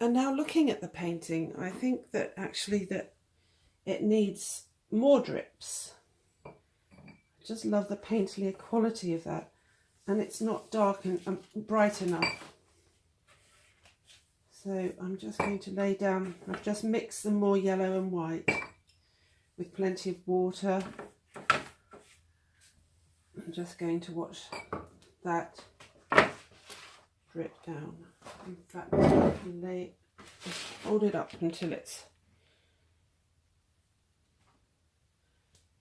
And now looking at the painting, I think that actually that it needs more drips. I just love the painterly quality of that. And it's not dark and bright enough. So I'm just going to lay down, I've just mixed some more yellow and white with plenty of water. I'm just going to watch that drip down. In fact, just hold it up until it's,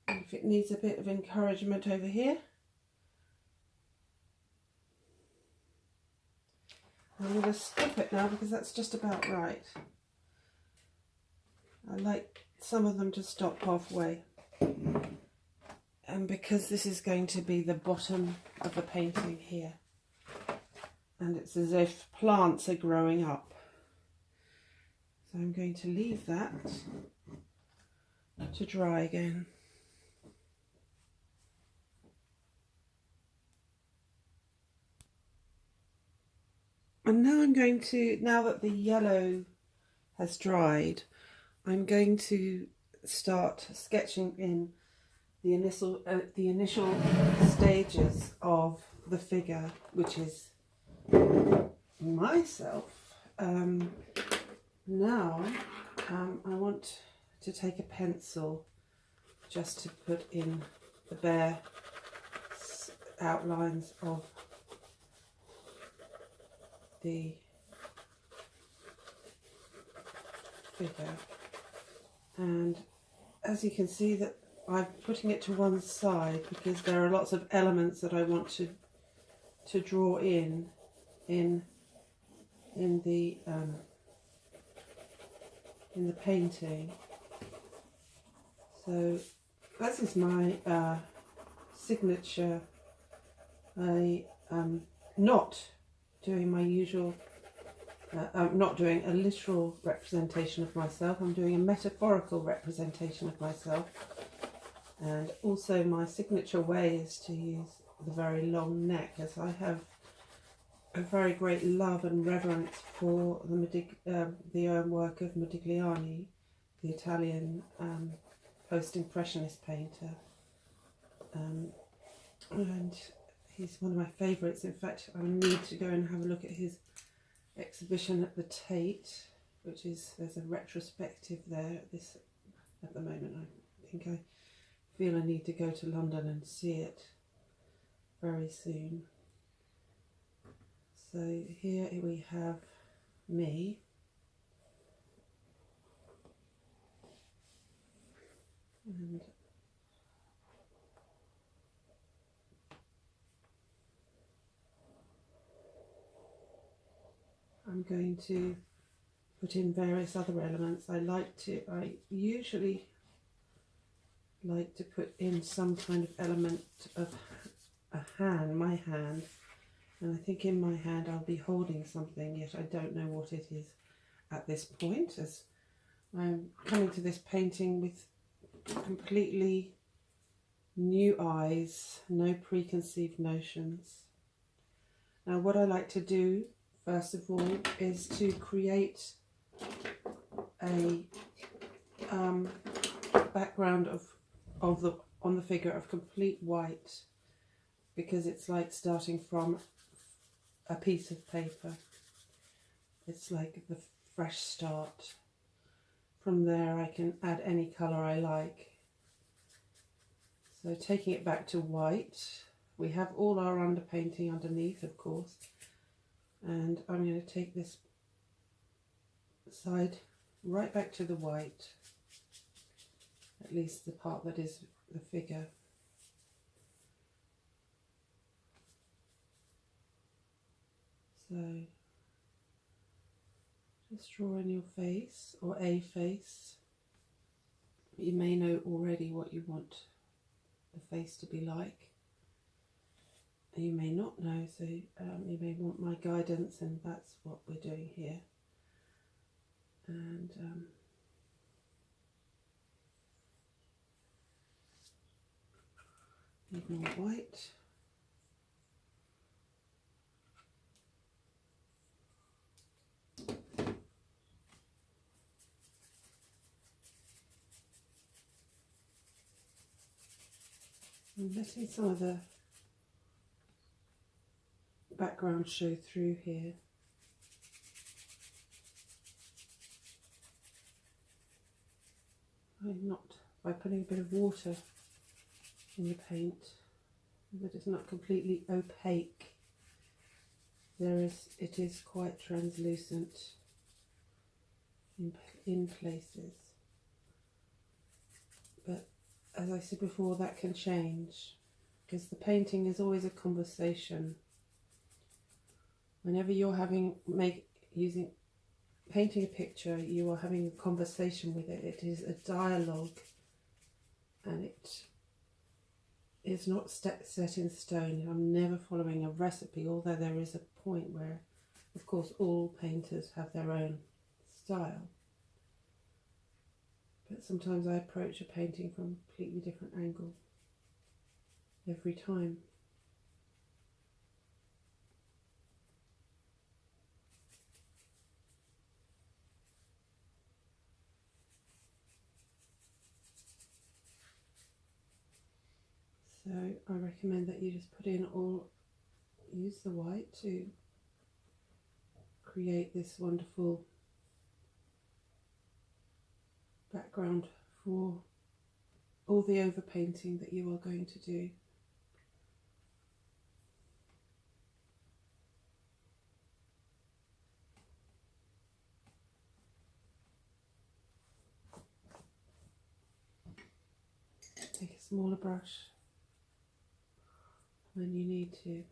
if it needs a bit of encouragement over here. I'm going to stop it now because that's just about right. I like some of them to stop halfway. And because this is going to be the bottom of the painting here, and it's as if plants are growing up. So I'm going to leave that to dry again. And now I'm going to, now that the yellow has dried, I'm going to start sketching in the initial stages of the figure, which is myself. Now I want to take a pencil just to put in the bare outlines of the figure, and as you can see that I'm putting it to one side because there are lots of elements that I want to draw in the painting. So this is my signature. I am not doing my usual, I'm not doing a literal representation of myself, I'm doing a metaphorical representation of myself. And also my signature way is to use the very long neck, as I have a very great love and reverence for the work of Modigliani, the Italian post-impressionist painter. And he's one of my favourites. In fact, I need to go and have a look at his exhibition at the Tate, which is, there's a retrospective there at the moment. I think I feel I need to go to London and see it very soon. So here we have me. And I'm going to put in various other elements. I usually like to put in some kind of element of my hand, and I think in my hand I'll be holding something, yet I don't know what it is at this point, as I'm coming to this painting with completely new eyes, no preconceived notions. Now what I like to do first of all is to create a background on the figure of complete white, because it's like starting from a piece of paper. It's like the fresh start. From there I can add any colour I like. So taking it back to white, we have all our underpainting underneath, of course, and I'm going to take this side right back to the white, at least the part that is the figure. So just draw in your face, or a face. You may know already what you want the face to be like. You may not know, so you may want my guidance, and that's what we're doing here. And need more white. I'm letting some of the background show through here. I'm not by putting a bit of water in the paint, but it's not completely opaque. It is quite translucent in places. But as I said before, that can change because the painting is always a conversation. Whenever you're painting a picture, you are having a conversation with it. It is a dialogue, and it is not set in stone. I'm never following a recipe, although there is a point where, of course, all painters have their own style. But sometimes I approach a painting from a completely different angle every time. So I recommend that you just use the white to create this wonderful background for all the overpainting that you are going to do. Take a smaller brush when you need to.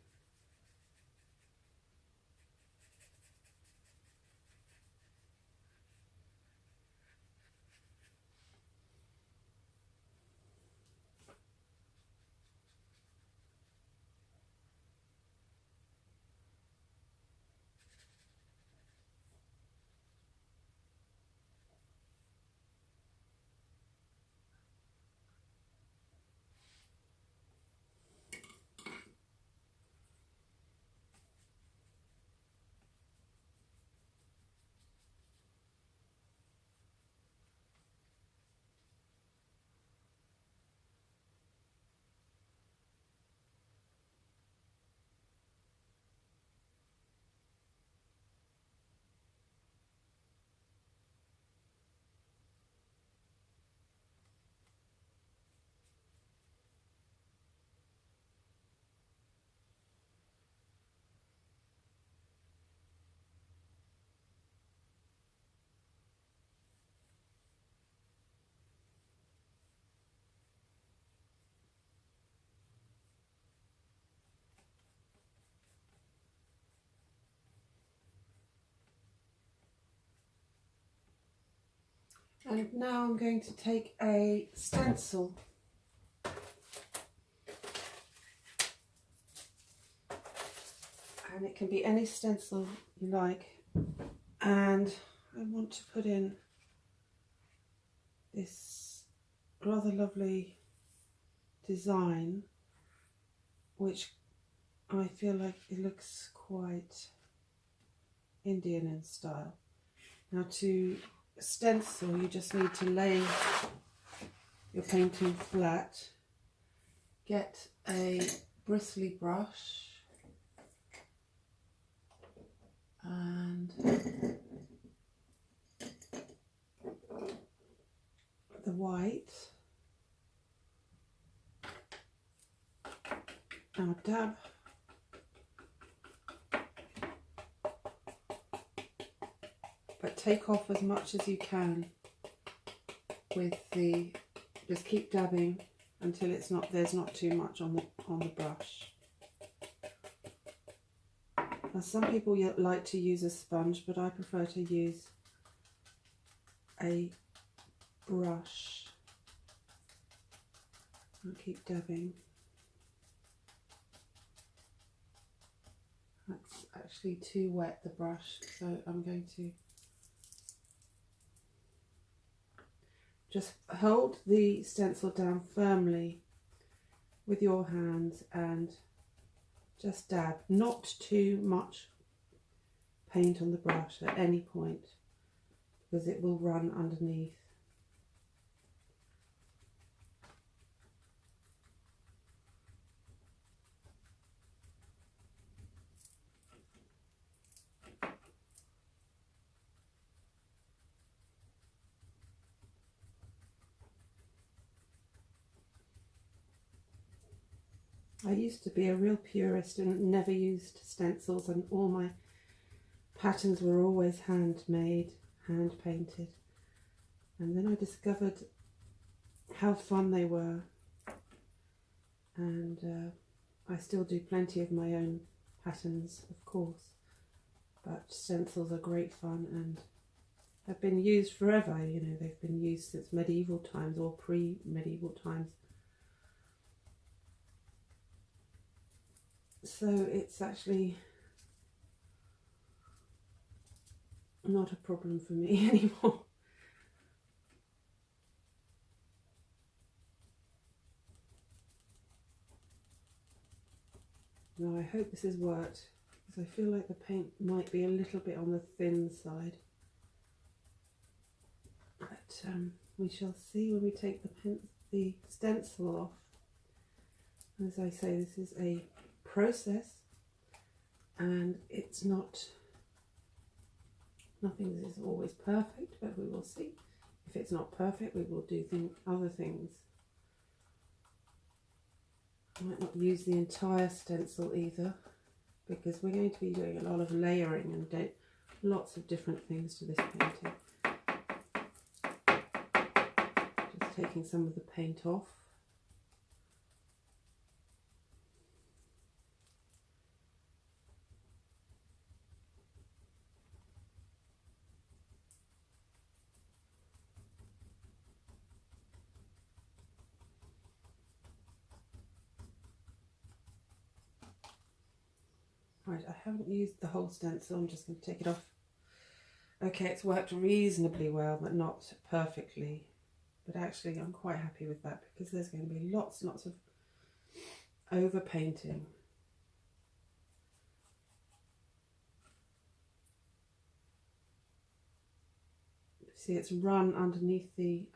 And now I'm going to take a stencil and it can be any stencil you like, and I want to put in this rather lovely design which I feel like it looks quite Indian in style. Now to stencil you just need to lay your painting flat, get a bristly brush and the white. Now dab but take off as much as you can with just keep dabbing until there's not too much on the brush. Now some people like to use a sponge, but I prefer to use a brush. I'll keep dabbing. That's actually too wet, the brush, so I'm going to just hold the stencil down firmly with your hands and just dab. Not too much paint on the brush at any point because it will run underneath. I used to be a real purist and never used stencils, and all my patterns were always handmade, hand painted. And then I discovered how fun they were, and I still do plenty of my own patterns, of course, but stencils are great fun and have been used forever. You know, they've been used since medieval times or pre-medieval times. So it's actually not a problem for me anymore. Now I hope this has worked, because I feel like the paint might be a little bit on the thin side. But we shall see when we take the stencil off. As I say, this is a process, and it's nothing is always perfect, but we will see. If it's not perfect, we will do other things. I might not use the entire stencil either, because we're going to be doing a lot of layering and lots of different things to this painting. Just taking some of the paint off. Right, I haven't used the whole stencil, I'm just going to take it off. Okay, it's worked reasonably well, but not perfectly. But actually I'm quite happy with that, because there's going to be lots of over painting. See, it's run underneath the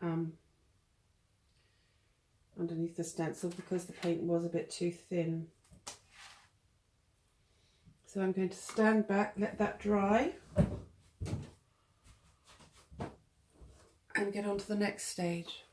stencil because the paint was a bit too thin. So I'm going to stand back, let that dry, and get on to the next stage.